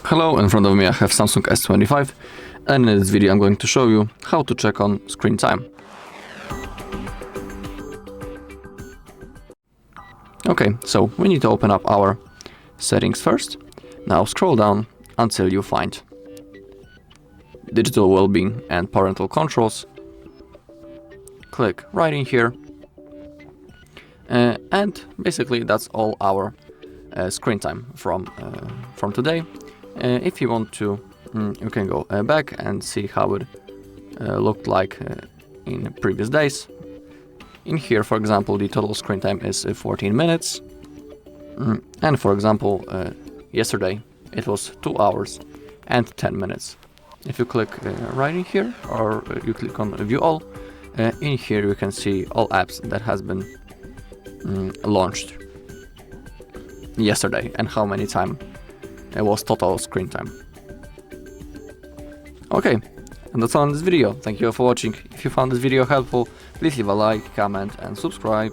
Hello, in front of me I have Samsung S25, and in this video I'm going to show you how to check on screen time. Okay, so we need to open up our settings first. Now scroll down until you find Digital Wellbeing and Parental Controls. Click right in here, and basically that's all our screen time from today. If you want to, you can go back and see how it looked like in previous days. In here, for example, the total screen time is 14 minutes. And for example, yesterday it was 2 hours and 10 minutes. If you click right in here, or you click on View All, in here you can see all apps that has been launched yesterday and how many time it was total screen time. Okay, and that's all in this video. Thank you all for watching. If you found this video helpful, please leave a like, comment and subscribe.